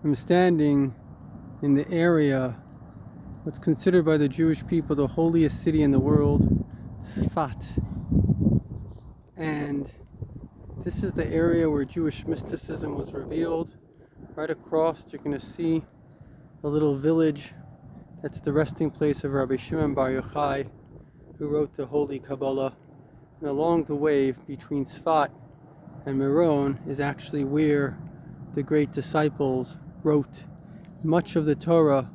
I'm standing in the area, what's considered by the Jewish people the holiest city in the world, Tzfat. And this is the area where Jewish mysticism was revealed. Right across, you're going to see a little village. That's the resting place of Rabbi Shimon Bar Yochai, who wrote the Holy Kabbalah. And along the way between Tzfat and Meron is actually where the great disciples wrote. Much of the Torah,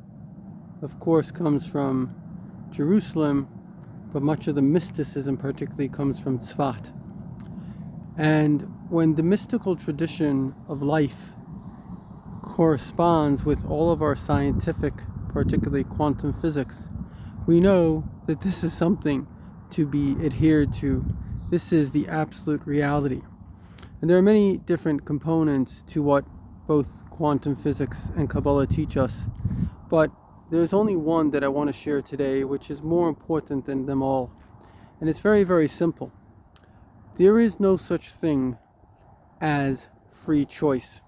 of course, comes from Jerusalem, but much of the mysticism particularly comes from Tzfat. And when the mystical tradition of life corresponds with all of our scientific, particularly quantum physics, we know that this is something to be adhered to. This is the absolute reality. And there are many different components to what both quantum physics and Kabbalah teach us, but there's only one that I want to share today, which is more important than them all. And it's very, very simple. There is no such thing as free choice.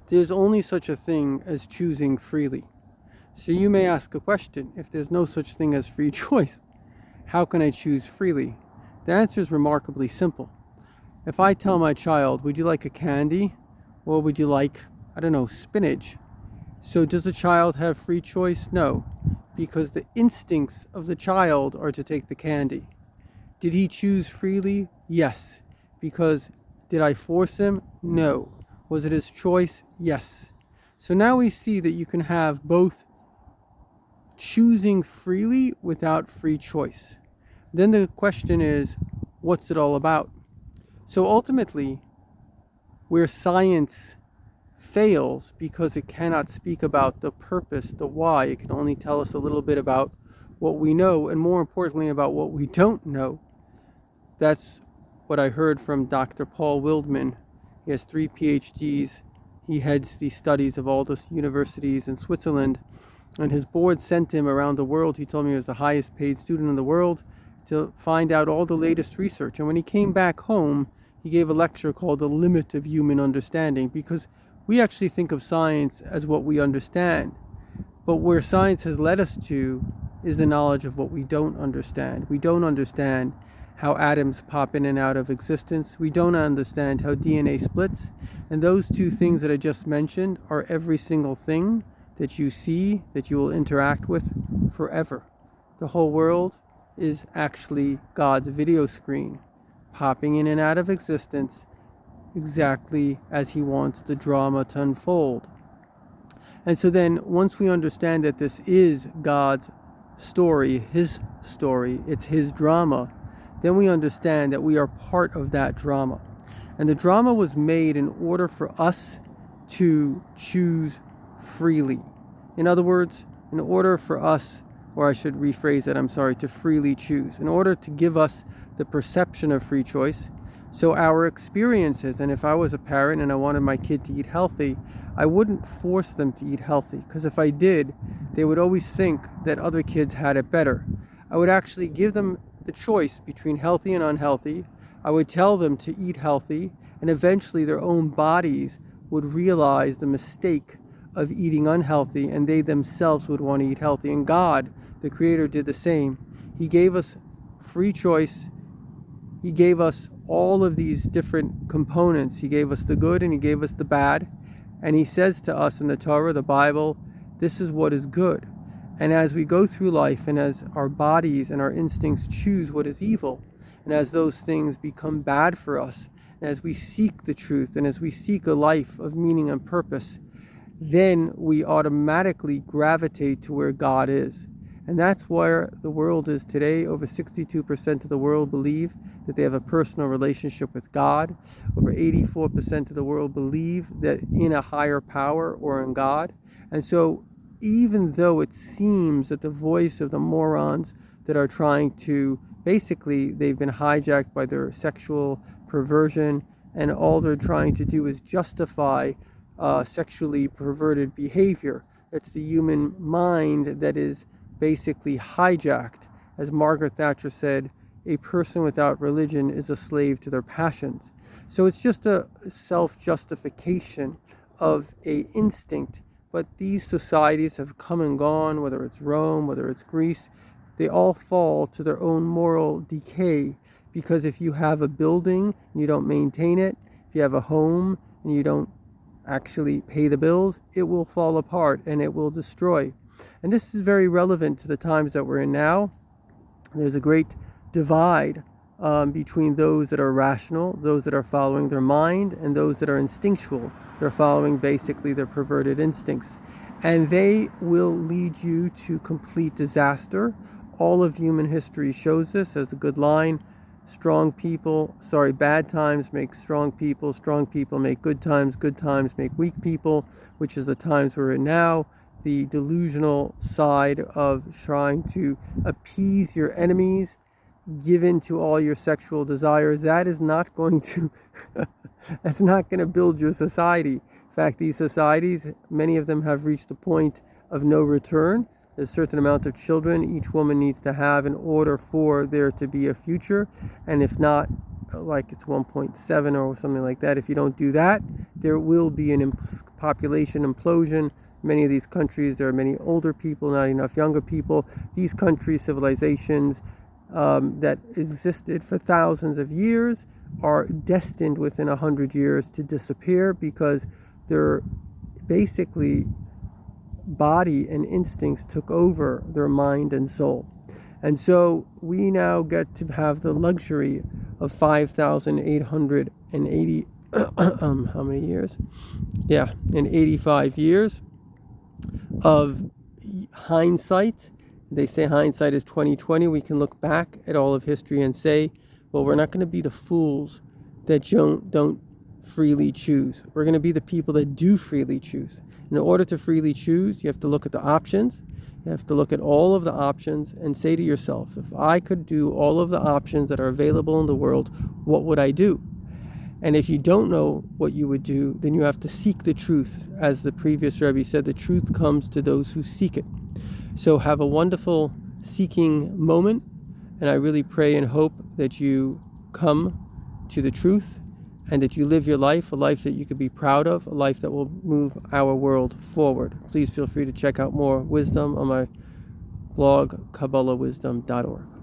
There's only such a thing as choosing freely. So you may ask a question: if there's no such thing as free choice, how can I choose freely? The answer is remarkably simple. If I tell my child, would you like a candy? Or would you like, I don't know, spinach? So does the child have free choice? No, because the instincts of the child are to take the candy. Did he choose freely? Yes. Because did I force him? No. Was it his choice? Yes. So now we see that you can have both choosing freely without free choice. Then the question is, what's it all about? So ultimately, where science fails because it cannot speak about the purpose, the why, it can only tell us a little bit about what we know, and more importantly about what we don't know. That's what I heard from Dr. Paul Wildman. He has 3 PhDs. He heads the studies of all the universities in Switzerland, and his board sent him around the world. He told me he was the highest paid student in the world to find out all the latest research. And when he came back home, he gave a lecture called The Limit of Human Understanding, because we actually think of science as what we understand. But where science has led us to is the knowledge of what we don't understand. We don't understand how atoms pop in and out of existence. We don't understand how DNA splits. And those two things that I just mentioned are every single thing that you see, that you will interact with forever. The whole world is actually God's video screen, popping in and out of existence exactly as he wants the drama to unfold. And so then once we understand that this is God's story, his story, it's his drama, then we understand that we are part of that drama. And the drama was made in order for us to choose freely. In other words, in order for us, or I should rephrase that, to freely choose. In order to give us the perception of free choice, so our experiences, and if I was a parent and I wanted my kid to eat healthy, I wouldn't force them to eat healthy, because if I did, they would always think that other kids had it better. I would actually give them the choice between healthy and unhealthy. I would tell them to eat healthy, and eventually their own bodies would realize the mistake of eating unhealthy, and they themselves would want to eat healthy. And God, the Creator, did the same. He gave us free choice. He gave us all of these different components. He gave us the good and he gave us the bad. And he says to us in the Torah, the Bible, this is what is good. And as we go through life, and as our bodies and our instincts choose what is evil, and as those things become bad for us, and as we seek the truth, and as we seek a life of meaning and purpose, then we automatically gravitate to where God is. And that's where the world is today. Over 62% of the world believe that they have a personal relationship with God. Over 84% of the world believe that in a higher power or in God. And so even though it seems that the voice of the morons that are trying to, basically, they've been hijacked by their sexual perversion, and all they're trying to do is justify sexually perverted behavior. It's the human mind that is basically hijacked. As Margaret Thatcher said, a person without religion is a slave to their passions. So it's just a self-justification of a instinct. But these societies have come and gone, whether it's Rome, whether it's Greece, they all fall to their own moral decay. Because if you have a building and you don't maintain it, if you have a home and you don't actually pay the bills, it will fall apart and it will destroy. And this is very relevant to the times that we're in now. There's a great divide between those that are rational, those that are following their mind, and those that are instinctual. They're following basically their perverted instincts. And they will lead you to complete disaster. All of human history shows this as a good line. Bad times make strong people make good times make weak people, which is the times we're in now. The delusional side of trying to appease your enemies, give in to all your sexual desires, that is not going to that's not going to build your society. In fact, these societies, many of them have reached the point of no return. There's a certain amount of children each woman needs to have in order for there to be a future. And if not, like it's 1.7 or something like that, if you don't do that, there will be an population implosion. Many of these countries, there are many older people, not enough younger people. These countries, civilizations that existed for thousands of years are destined within 100 years to disappear because they're basically body and instincts took over their mind and soul. And so we now get to have the luxury of 5,880 how many years? Yeah, in 85 years of hindsight. They say hindsight is 20/20. We can look back at all of history and say, well, we're not going to be the fools that don't freely choose. We're going to be the people that do freely choose. In order to freely choose, you have to look at the options. You have to look at all of the options and say to yourself, if I could do all of the options that are available in the world, what would I do? And if you don't know what you would do, then you have to seek the truth. As the previous Rebbe said, the truth comes to those who seek it. So have a wonderful seeking moment, and I really pray and hope that you come to the truth and that you live your life, a life that you could be proud of, a life that will move our world forward. Please feel free to check out more wisdom on my blog, KabbalahWisdom.org.